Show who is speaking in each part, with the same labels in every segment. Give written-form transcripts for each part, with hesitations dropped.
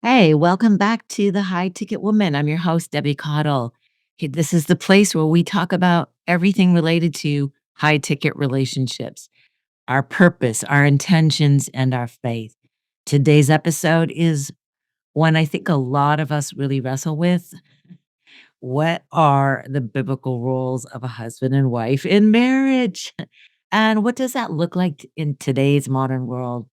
Speaker 1: Hey, welcome back to the High Ticket Woman. I'm your host, Debbie Cottle. This is the place where we talk about everything related to high ticket relationships, our purpose, our intentions, and our faith. Today's episode is one I think a lot of us really wrestle with. What are the biblical roles of a husband and wife in marriage? And what does that look like in today's modern world?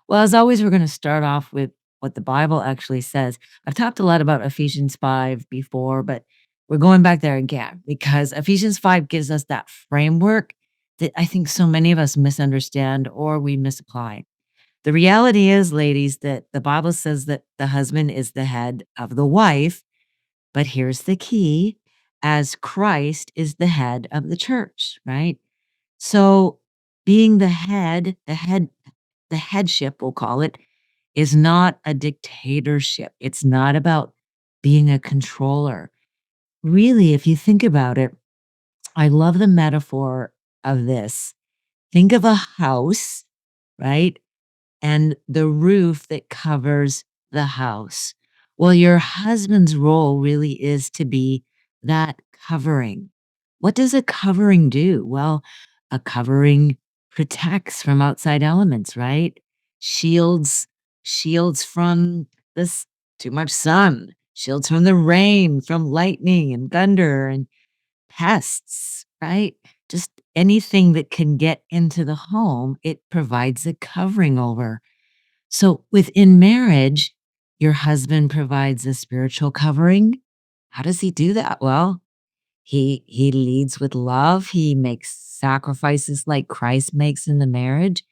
Speaker 1: Well, as always, we're going to start off with what the Bible actually says. I've talked a lot about Ephesians 5 before, but we're going back there again because Ephesians 5 gives us that framework that I think so many of us misunderstand or we misapply. The reality is, ladies, that the Bible says that the husband is the head of the wife, but here's the key, as Christ is the head of the church, right? So being the headship, we'll call it, is not a dictatorship. It's not about being a controller. Really, if you think about it, I love the metaphor of this. Think of a house, right? And the roof that covers the house. Well, your husband's role really is to be that covering. What does a covering do? Well, a covering protects from outside elements, right? Shields shields from this too much sun, shields from the rain, from lightning and thunder and pests, right? Just anything that can get into the home, it provides a covering over. So within marriage, your husband provides a spiritual covering. How does he do that? Well, he leads with love. He makes sacrifices like Christ makes in the marriage.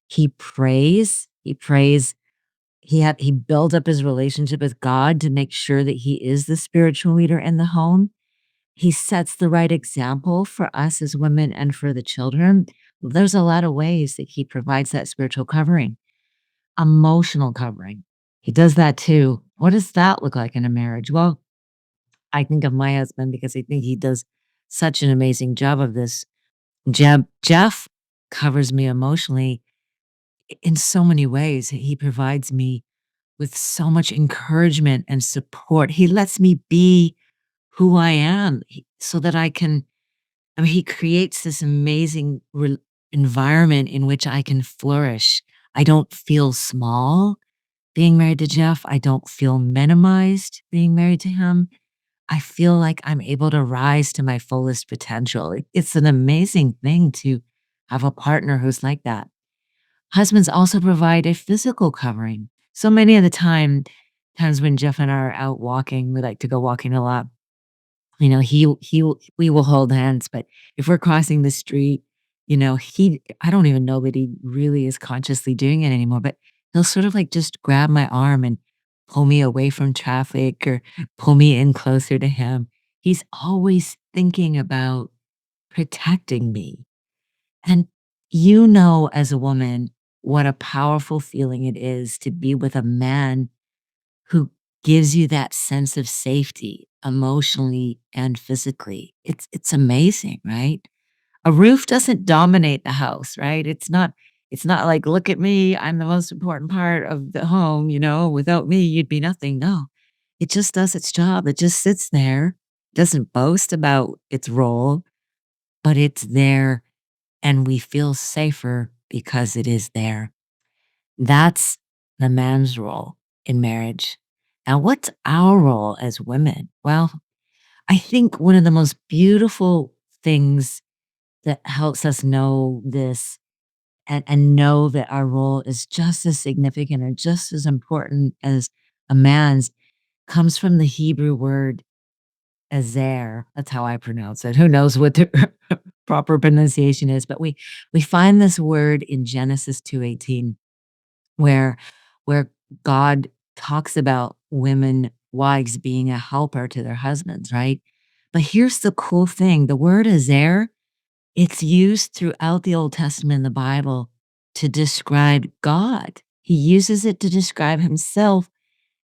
Speaker 1: He prays. He prays. He builds up his relationship with God to make sure that he is the spiritual leader in the home. He sets the right example for us as women and for the children. There's a lot of ways that he provides that spiritual covering. Emotional covering. He does that too. What does that look like in a marriage? Well, I think of my husband because I think he does such an amazing job of this. Jeff covers me emotionally in so many ways. He provides me with so much encouragement and support. He lets me be who I am so that he creates this amazing environment in which I can flourish. I don't feel small being married to Jeff. I don't feel minimized being married to him. I feel like I'm able to rise to my fullest potential. It's an amazing thing to have a partner who's like that. Husbands also provide a physical covering. So many of the times when Jeff and I are out walking, we like to go walking a lot. We will hold hands, but if we're crossing the street, I don't even know that he really is consciously doing it anymore, but he'll sort of like just grab my arm and pull me away from traffic or pull me in closer to him. He's always thinking about protecting me. And you know, as a woman, what a powerful feeling it is to be with a man who gives you that sense of safety emotionally and physically. It's amazing, right? A roof doesn't dominate the house, right? It's not like, look at me, I'm the most important part of the home, without me you'd be nothing. No. It just does its job. It just sits there, doesn't boast about its role, but it's there and we feel safer because it is there. That's the man's role in marriage. Now, what's our role as women? Well, I think one of the most beautiful things that helps us know this and know that our role is just as significant or just as important as a man's comes from the Hebrew word azer. That's how I pronounce it. Who knows what the proper pronunciation is? But we find this word in Genesis 2:18 where where God talks about women wives being a helper to their husbands, right? But here's the cool thing, the word is there, it's used throughout the Old Testament in the Bible to describe God. He uses it to describe himself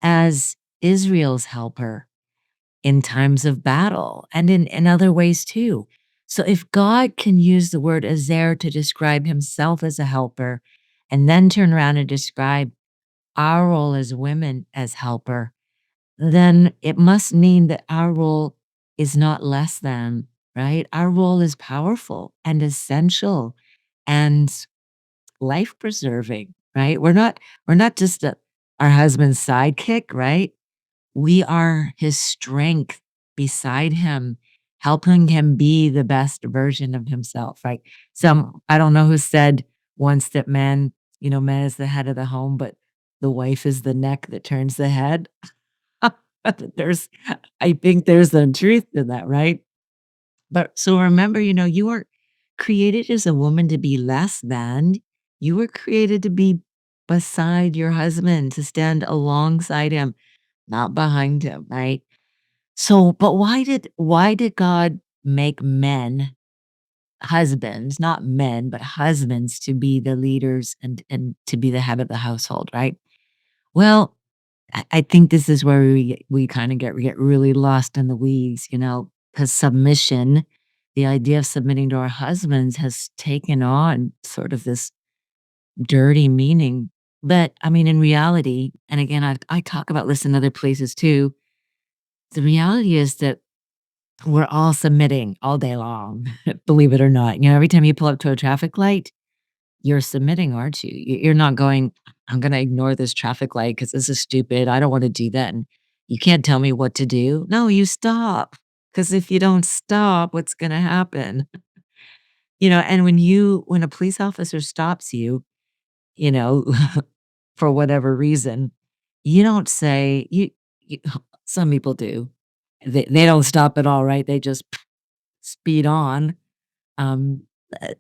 Speaker 1: as Israel's helper in times of battle and in other ways too. So if God can use the word Azer to describe himself as a helper and then turn around and describe our role as women as helper, then it must mean that our role is not less than, right? Our role is powerful and essential and life preserving, right? We're not just our husband's sidekick, right? We are his strength beside him, helping him be the best version of himself, right? Some I don't know who said once that man is the head of the home, but the wife is the neck that turns the head. There's I think there's some truth to that, right? But so remember, you weren't created as a woman to be less than. You were created to be beside your husband, to stand alongside him, not behind him, right? So, but why did God make men, husbands, not men, but husbands to be the leaders and to be the head of the household, right? Well, I think this is where we kinda get really lost in the weeds, because submission, the idea of submitting to our husbands has taken on sort of this dirty meaning. But, I mean, in reality, and again, I talk about this in other places too, the reality is that we're all submitting all day long, believe it or not. Every time you pull up to a traffic light, you're submitting, aren't you? You're not going, "I'm gonna ignore this traffic light because this is stupid. I don't wanna do that, and you can't tell me what to do." No, you stop, because if you don't stop, what's gonna happen? And when a police officer stops you, you know, for whatever reason, you don't say you some people do. They don't stop at all, right? They just speed on. Um,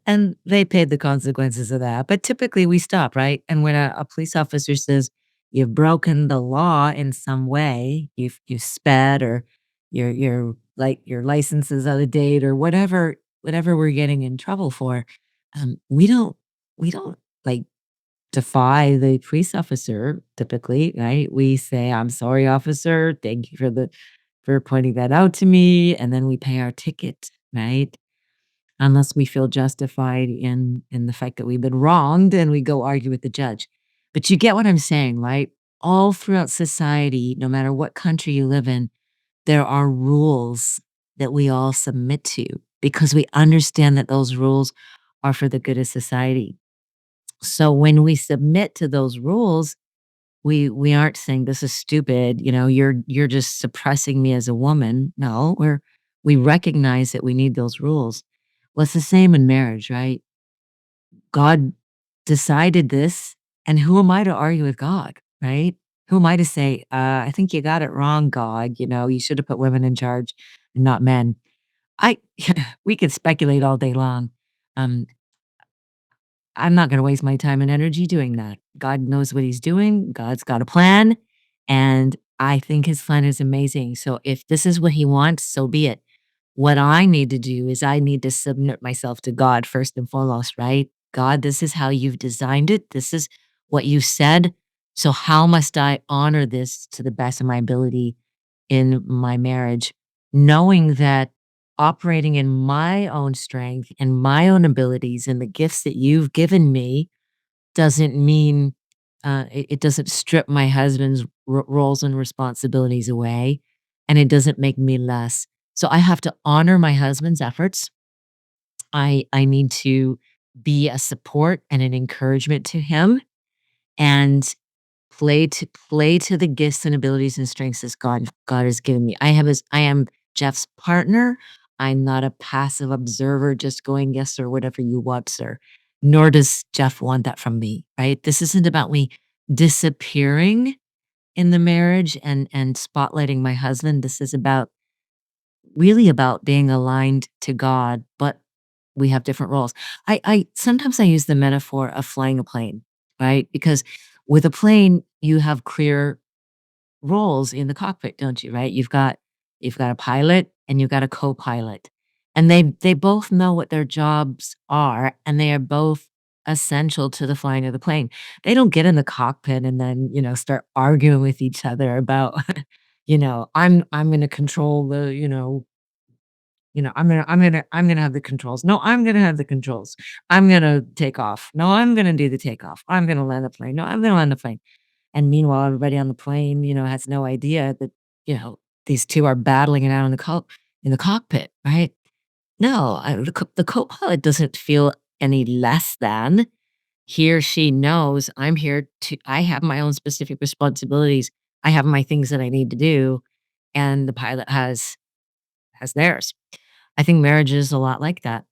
Speaker 1: and they paid the consequences of that, but typically we stop, right? And when a police officer says, "You've broken the law in some way, you sped or your license is out of date," or whatever we're getting in trouble for, we don't, like, defy the police officer typically, right? We say, "I'm sorry, officer. Thank you for pointing that out to me," and then we pay our ticket, right? Unless we feel justified in the fact that we've been wronged and we go argue with the judge. But you get what I'm saying, right? All throughout society, no matter what country you live in, there are rules that we all submit to because we understand that those rules are for the good of society. So when we submit to those rules, we aren't saying this is stupid, you're just suppressing me as a woman. No, we recognize that we need those rules. Well, it's the same in marriage, right? God decided this, and who am I to argue with God, right? Who am I to say, I think you got it wrong, God, you should have put women in charge and not men. I we could speculate all day long. Um, I'm not gonna waste my time and energy doing that. God knows what he's doing. God's got a plan, and I think his plan is amazing. So if this is what he wants, so be it. What I need to do is I need to submit myself to God first and foremost, right? God, this is how you've designed it. This is what you said. So how must I honor this to the best of my ability in my marriage, knowing that operating in my own strength and my own abilities and the gifts that you've given me doesn't mean it doesn't strip my husband's roles and responsibilities away, and it doesn't make me less. So I have to honor my husband's efforts. I need to be a support and an encouragement to him, and play to the gifts and abilities and strengths that God has given me. I am Jeff's partner. I'm not a passive observer just going, "Yes, sir, whatever you want, sir." Nor does Jeff want that from me, right? This isn't about me disappearing in the marriage and spotlighting my husband. This is really about being aligned to God, but we have different roles. I sometimes I use the metaphor of flying a plane, right? Because with a plane, you have clear roles in the cockpit, don't you, right? You've got a pilot and you've got a co-pilot. And they both know what their jobs are, and they are both essential to the flying of the plane. They don't get in the cockpit and then, start arguing with each other about, I'm gonna control I'm gonna have the controls. No, I'm gonna have the controls. I'm gonna take off. No, I'm gonna do the takeoff. I'm gonna land the plane. No, I'm gonna land the plane. And meanwhile, everybody on the plane, has no idea that, you know, these 2 are battling it out in the cockpit, right? No, the co-pilot doesn't feel any less than. He or she knows I have my own specific responsibilities. I have my things that I need to do, and the pilot has theirs. I think marriage is a lot like that.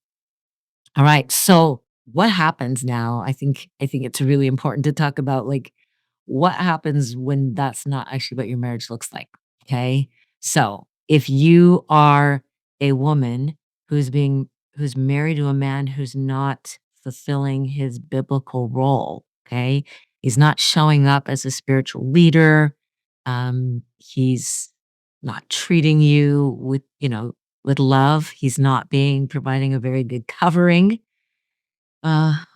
Speaker 1: All right. So what happens now? I think it's really important to talk about like what happens when that's not actually what your marriage looks like. Okay. So if you are a woman who's married to a man who's not fulfilling his biblical role, okay? He's not showing up as a spiritual leader. He's not treating you with love. He's not providing a very good covering.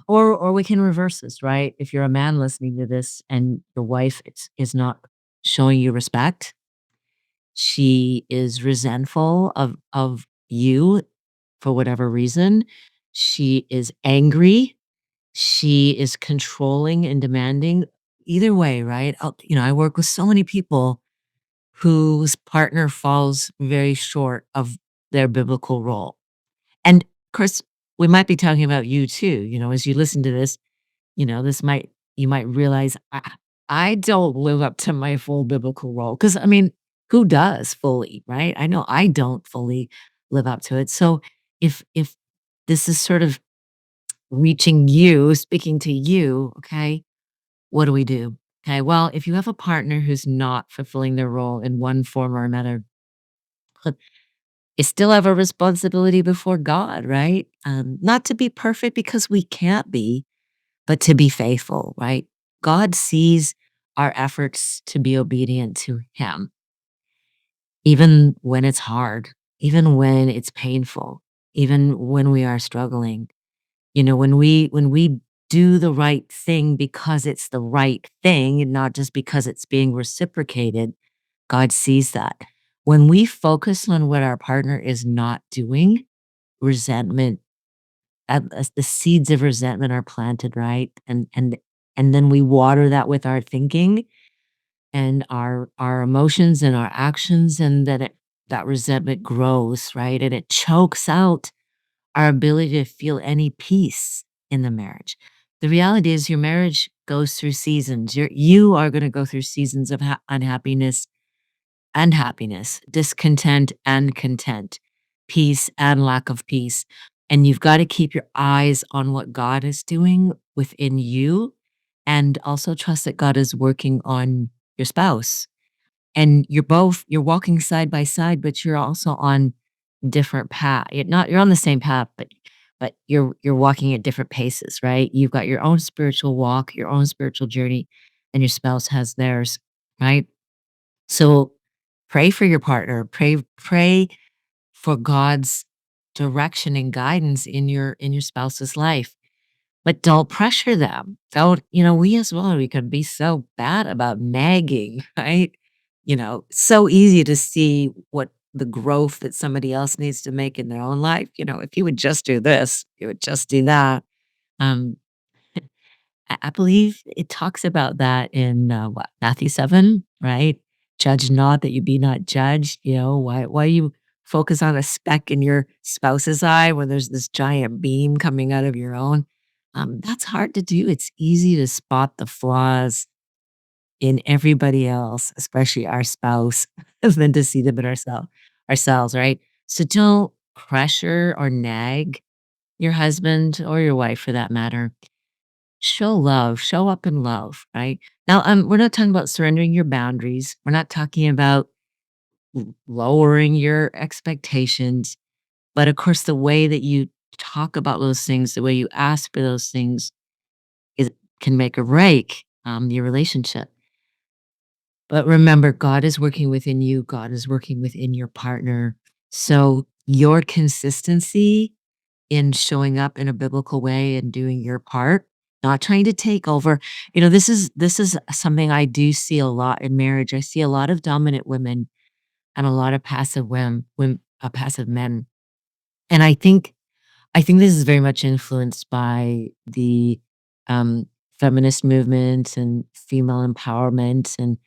Speaker 1: Or we can reverse this, right? If you're a man listening to this and your wife is not showing you respect, she is resentful of you for whatever reason. She is angry. She is controlling and demanding. Either way, right? I work with so many people whose partner falls very short of their biblical role. And, of course, we might be talking about you too, as you listen to this, this might you might realize I don't live up to my full biblical role because I mean, who does fully, right? I know I don't fully live up to it. So if this is sort of reaching you, speaking to you, okay, what do we do? Okay, well, if you have a partner who's not fulfilling their role in one form or another, you still have a responsibility before God, right? Not to be perfect because we can't be, but to be faithful, right? God sees our efforts to be obedient to Him, even when it's hard, even when it's painful, even when we are struggling. When we do the right thing because it's the right thing and not just because it's being reciprocated, God sees that. When we focus on what our partner is not doing, resentment as the seeds of resentment are planted, right? And then we water that with our thinking and our emotions and our actions, and that resentment grows, right? And it chokes out our ability to feel any peace in the marriage. The reality is your marriage goes through seasons. You are going to go through seasons of unhappiness and happiness, discontent and content, peace and lack of peace. And you've got to keep your eyes on what God is doing within you and also trust that God is working on your spouse. And you're walking side by side, but you're also on different path. You're on the same path, but you're walking at different paces, right? You've got your own spiritual walk, your own spiritual journey, and your spouse has theirs, right? So pray for your partner. Pray for God's direction and guidance in your spouse's life. But don't pressure them. Don't, we as well, we can be so bad about nagging, right? So easy to see what the growth that somebody else needs to make in their own life. If you would just do this, you would just do that. Um, I believe it talks about that in, Matthew 7, right? "Judge not that you be not judged," why you focus on a speck in your spouse's eye when there's this giant beam coming out of your own? That's hard to do. It's easy to spot the flaws in everybody else, especially our spouse, than to see them in ourselves, right? So don't pressure or nag your husband or your wife for that matter. Show love, show up in love, right? Now, we're not talking about surrendering your boundaries. We're not talking about lowering your expectations. But of course, the way that you talk about those things, the way you ask for those things is can make or break your relationship. But remember, God is working within you. God is working within your partner. So your consistency in showing up in a biblical way and doing your part, not trying to take over. This is something I do see a lot in marriage. I see a lot of dominant women and a lot of passive men. And I think this is very much influenced by the um, feminist movement and female empowerment and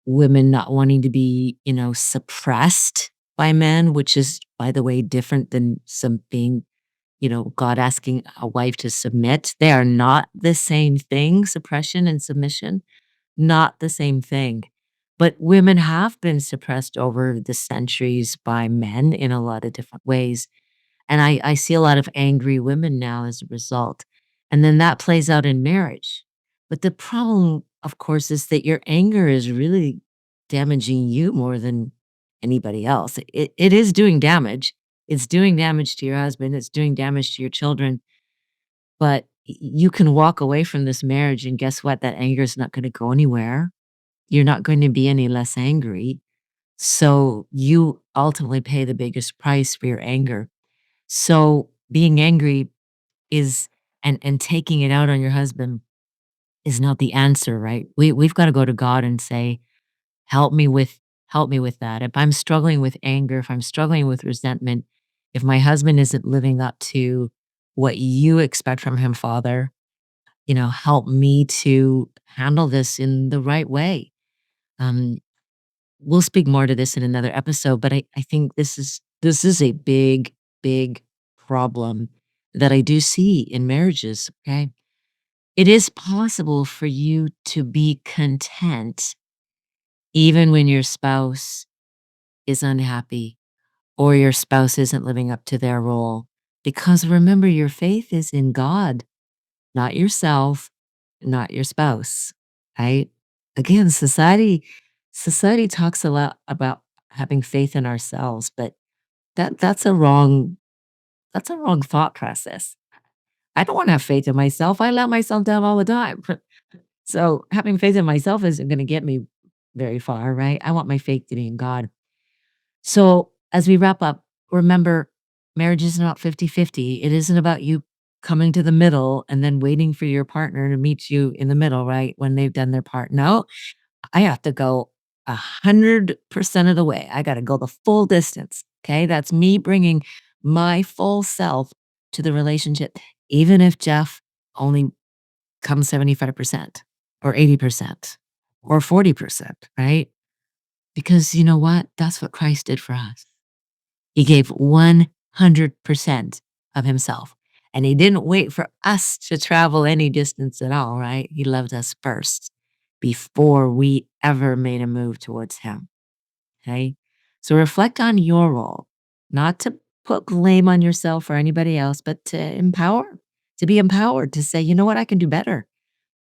Speaker 1: women not wanting to be, suppressed by men, which is, by the way, different than some being, God asking a wife to submit. They are not the same thing, suppression and submission, not the same thing. But women have been suppressed over the centuries by men in a lot of different ways. And I see a lot of angry women now as a result. And then that plays out in marriage. But the problem, of course, is that your anger is really damaging you more than anybody else. It is doing damage. It's doing damage to your husband. It's doing damage to your children. But you can walk away from this marriage, and guess what? That anger is not going to go anywhere. You're not going to be any less angry. So you ultimately pay the biggest price for your anger. So being angry is and taking it out on your husband is not the answer, right? We've got to go to God and say, "Help me with that." If I'm struggling with anger, if I'm struggling with resentment, if my husband isn't living up to what you expect from him, Father, help me to handle this in the right way. Um, we'll speak more to this in another episode, but I think this is a big, big problem that I do see in marriages, okay? It is possible for you to be content even when your spouse is unhappy or your spouse isn't living up to their role. Because remember, your faith is in God, not yourself, not your spouse, right? Again, society talks a lot about having faith in ourselves, but that's a wrong thought process. I don't want to have faith in myself. I let myself down all the time. So having faith in myself isn't going to get me very far, right? I want my faith to be in God. So as we wrap up, remember marriage isn't about 50-50. It isn't about you coming to the middle and then waiting for your partner to meet you in the middle, right? When they've done their part. No, I have to go 100% of the way. I got to go the full distance. Okay. That's me bringing my full self to the relationship, even if Jeff only comes 75% or 80% or 40%, right? Because you know what? That's what Christ did for us. He gave 100% of himself. And he didn't wait for us to travel any distance at all, right? He loved us first before we ever made a move towards him. Okay. So reflect on your role, not to put blame on yourself or anybody else, but to be empowered to say, you know what, I can do better.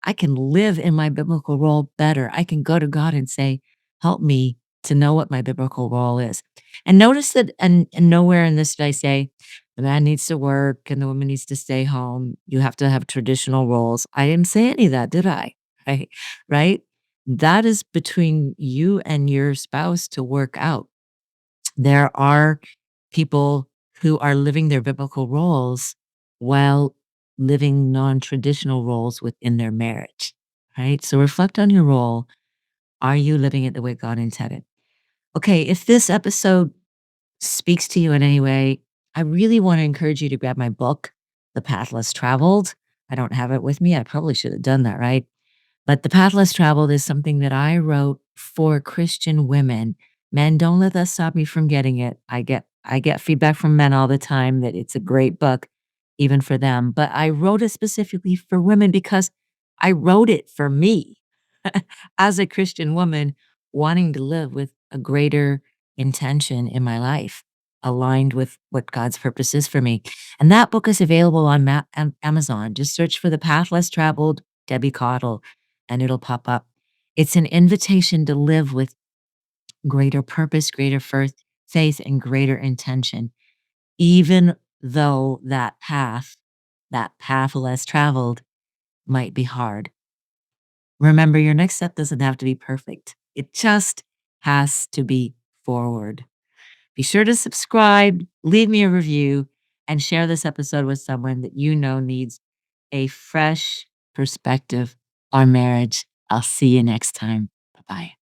Speaker 1: I can live in my biblical role better. I can go to God and say, help me to know what my biblical role is. And notice that, and nowhere in this did I say, the man needs to work and the woman needs to stay home. You have to have traditional roles. I didn't say any of that, did I? Right? Right? That is between you and your spouse to work out. There are people who are living their biblical roles while living non-traditional roles within their marriage, right? So reflect on your role. Are you living it the way God intended? Okay, if this episode speaks to you in any way, I really want to encourage you to grab my book, The Path Less Traveled. I don't have it with me. I probably should have done that, right? But The Path Less Traveled is something that I wrote for Christian women. Men, don't let that stop you from getting it. I get feedback from men all the time that it's a great book, even for them. But I wrote it specifically for women because I wrote it for me as a Christian woman wanting to live with a greater intention in my life, aligned with what God's purpose is for me. And that book is available on Amazon. Just search for The Path Less Traveled, Debbie Cottle, and it'll pop up. It's an invitation to live with greater purpose, greater faith, and greater intention, even though that path less traveled, might be hard. Remember, your next step doesn't have to be perfect. It just has to be forward. Be sure to subscribe, leave me a review, and share this episode with someone that you know needs a fresh perspective on marriage. I'll see you next time. Bye bye.